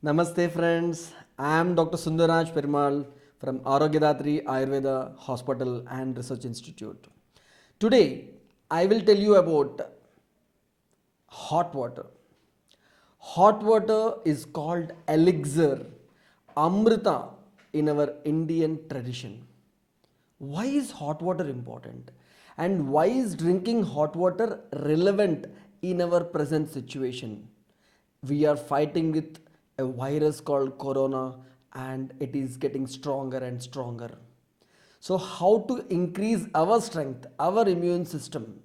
Namaste friends, I am Dr. Sundaraj Perumal from Arogyadatri Ayurveda Hospital and Research Institute. Today, I will tell you about hot water. Hot water is called elixir, amrita in our Indian tradition. Why is hot water important? And why is drinking hot water relevant in our present situation? We are fighting with a virus called corona and it is getting stronger and stronger. So, how to increase our strength, our immune system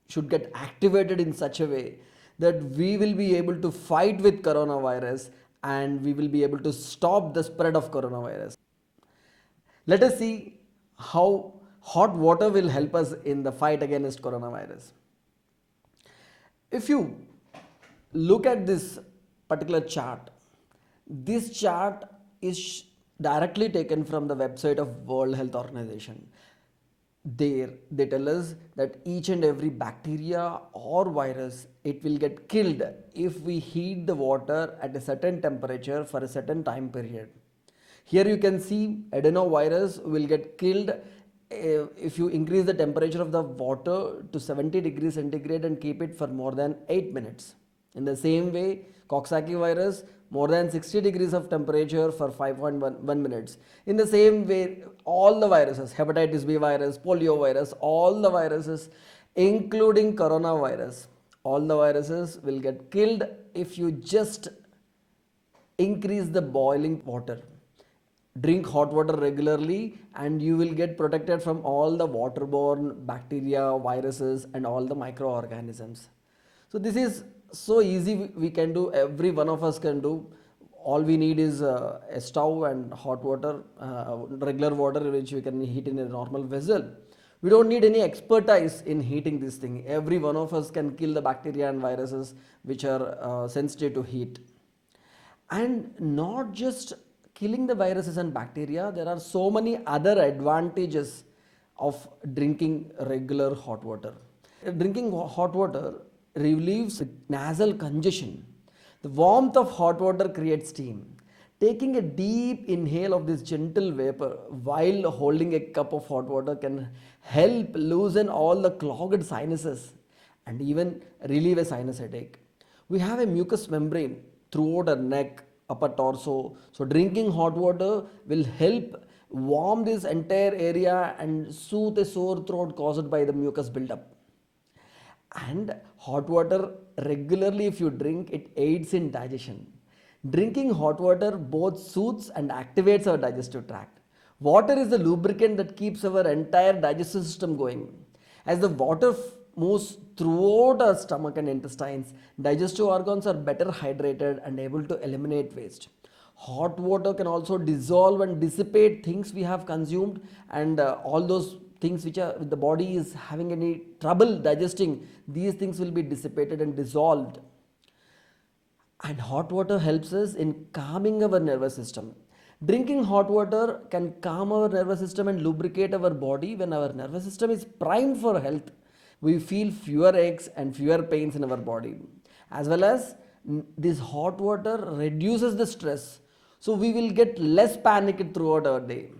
should get activated in such a way that we will be able to fight with coronavirus and we will be able to stop the spread of coronavirus. Let us see how hot water will help us in the fight against coronavirus. If you look at this particular chart, this chart is directly taken from the website of World Health Organization. There they tell us that each and every bacteria or virus, it will get killed if we heat the water at a certain temperature for a certain time period. Here you can see adenovirus will get killed if you increase the temperature of the water to 70 degrees centigrade and keep it for more than 8 minutes. In the same way, Coxsackie virus more than 60 degrees of temperature for 5.1 minutes. In the same way, all the viruses, hepatitis B virus, polio virus, all the viruses, including coronavirus, all the viruses will get killed if you just increase the boiling water. Drink hot water regularly and you will get protected from all the waterborne bacteria, viruses and all the microorganisms. So this is so easy, we can do, every one of us can do. All we need is a stove and hot water, regular water which we can heat in a normal vessel. We don't need any expertise in heating this thing. Every one of us can kill the bacteria and viruses which are sensitive to heat. And not just killing the viruses and bacteria, there are so many other advantages of drinking regular hot water. Drinking hot water relieves nasal congestion. The warmth of hot water creates steam. Taking a deep inhale of this gentle vapor while holding a cup of hot water can help loosen all the clogged sinuses and even relieve a sinus headache. We have a mucous membrane throughout our neck, upper torso. So drinking hot water will help warm this entire area and soothe a sore throat caused by the mucus buildup. And hot water regularly, if you drink, it aids in digestion. Drinking hot water both soothes and activates our digestive tract. Water is the lubricant that keeps our entire digestive system going. As the water moves throughout our stomach and intestines, digestive organs are better hydrated and able to eliminate waste. Hot water can also dissolve and dissipate things we have consumed, and all those things which are the body is having any trouble digesting, these things will be dissipated and dissolved. And hot water helps us in calming our nervous system. Drinking hot water can calm our nervous system and lubricate our body. When our nervous system is primed for health, we feel fewer aches and fewer pains in our body. As well as this hot water reduces the stress, so we will get less panicked throughout our day.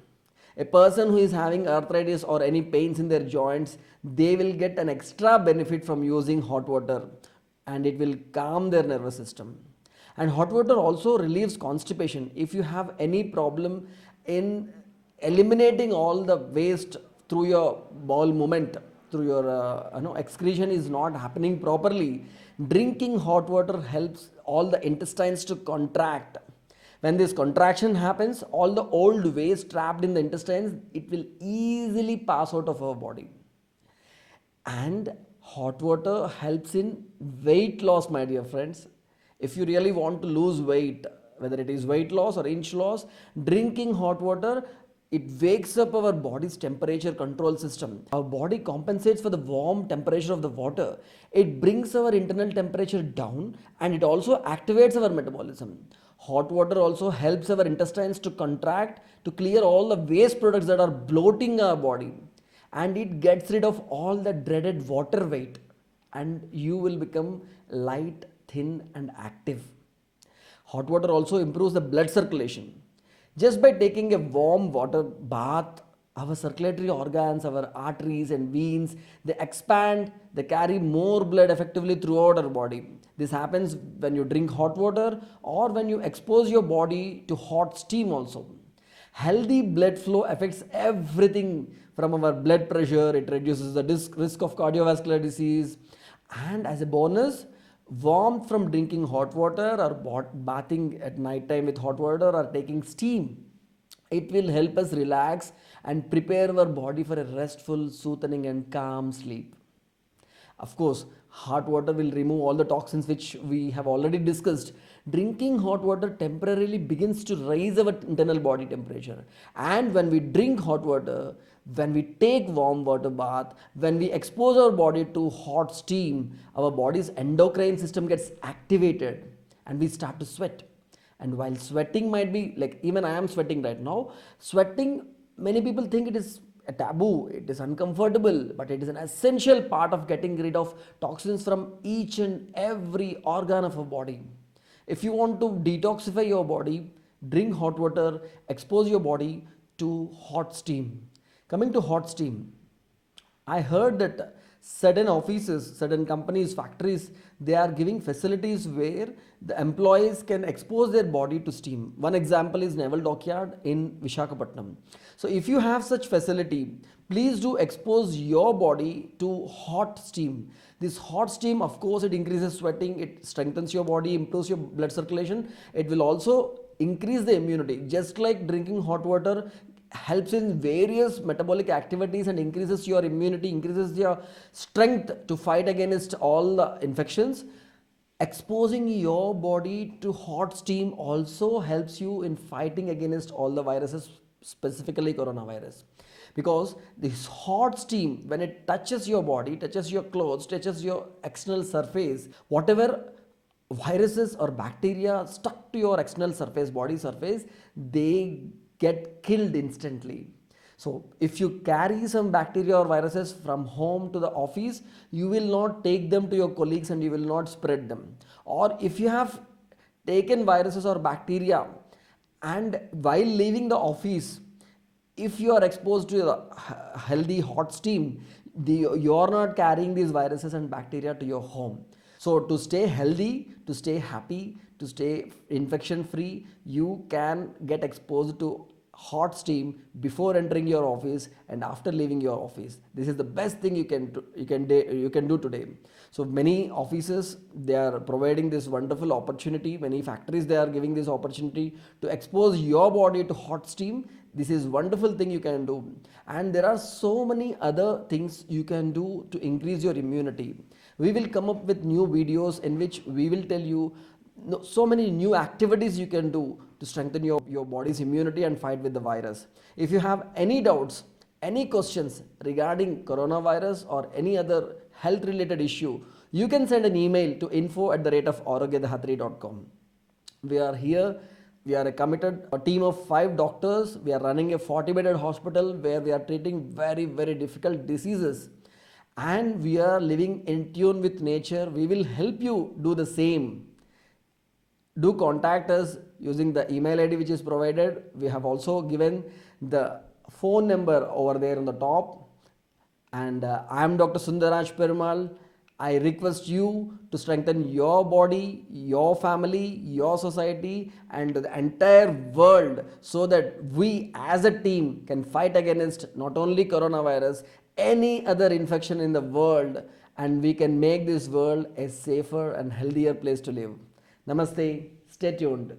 A person who is having arthritis or any pains in their joints, they will get an extra benefit from using hot water and it will calm their nervous system. And hot water also relieves constipation. If you have any problem in eliminating all the waste through your bowel movement, through your excretion is not happening properly, drinking hot water helps all the intestines to contract. When this contraction happens, all the old waste trapped in the intestines, it will easily pass out of our body. And hot water helps in weight loss, my dear friends. If you really want to lose weight, whether it is weight loss or inch loss, drinking hot water, it wakes up our body's temperature control system. Our body compensates for the warm temperature of the water. It brings our internal temperature down and it also activates our metabolism. Hot water also helps our intestines to contract to clear all the waste products that are bloating our body, and it gets rid of all the dreaded water weight and you will become light, thin and active. Hot water also improves the blood circulation. Just by taking a warm water bath, our circulatory organs, our arteries and veins, they expand, they carry more blood effectively throughout our body. This happens when you drink hot water or when you expose your body to hot steam also. Healthy blood flow affects everything from our blood pressure, it reduces the risk of cardiovascular disease, and as a bonus, warmth from drinking hot water or bathing at night time with hot water or taking steam, it will help us relax and prepare our body for a restful, soothing, and calm sleep. Of course, hot water will remove all the toxins which we have already discussed. Drinking hot water temporarily begins to raise our internal body temperature. And when we drink hot water, when we take warm water bath, when we expose our body to hot steam, our body's endocrine system gets activated and we start to sweat. And while sweating might be like, even I am sweating right now, sweating, many people think it is a taboo, it is uncomfortable, but it is an essential part of getting rid of toxins from each and every organ of our body. If you want to detoxify your body, drink hot water, expose your body to hot steam. Coming to hot steam, I heard that certain offices, certain companies, factories, they are giving facilities where the employees can expose their body to steam. One example is Naval Dockyard in Vishakhapatnam. So if you have such facility, please do expose your body to hot steam. This hot steam, of course, it increases sweating, it strengthens your body, improves your blood circulation. It will also increase the immunity. Just like drinking hot water helps in various metabolic activities and increases your immunity, increases your strength to fight against all the infections. Exposing your body to hot steam also helps you in fighting against all the viruses, specifically coronavirus. Because this hot steam, when it touches your body, touches your clothes, touches your external surface, whatever viruses or bacteria stuck to your external surface, body surface, they get killed instantly. So if you carry some bacteria or viruses from home to the office, you will not take them to your colleagues and you will not spread them. Or if you have taken viruses or bacteria and while leaving the office, if you are exposed to a healthy hot steam, you are not carrying these viruses and bacteria to your home. So to stay healthy, to stay happy, to stay infection free, you can get exposed to hot steam before entering your office and after leaving your office. This is the best thing you can do today. So many offices, they are providing this wonderful opportunity. Many factories, they are giving this opportunity to expose your body to hot steam. This is wonderful thing you can do. And there are so many other things you can do to increase your immunity. We will come up with new videos in which we will tell you so many new activities you can do to strengthen your body's immunity and fight with the virus. If you have any doubts, any questions regarding coronavirus or any other health related issue, you can send an email to info@arogyadatri.com. We are here. We are a team of 5 doctors. We are running a 40-bedded hospital where we are treating very, very difficult diseases. And we are living in tune with nature. We will help you do the same. Do contact us using the email ID which is provided. We have also given the phone number over there on the top. And I am Dr. Sundaraj Perumal. I request you to strengthen your body, your family, your society and the entire world so that we as a team can fight against not only coronavirus, any other infection in the world, and we can make this world a safer and healthier place to live. Namaste. Stay tuned.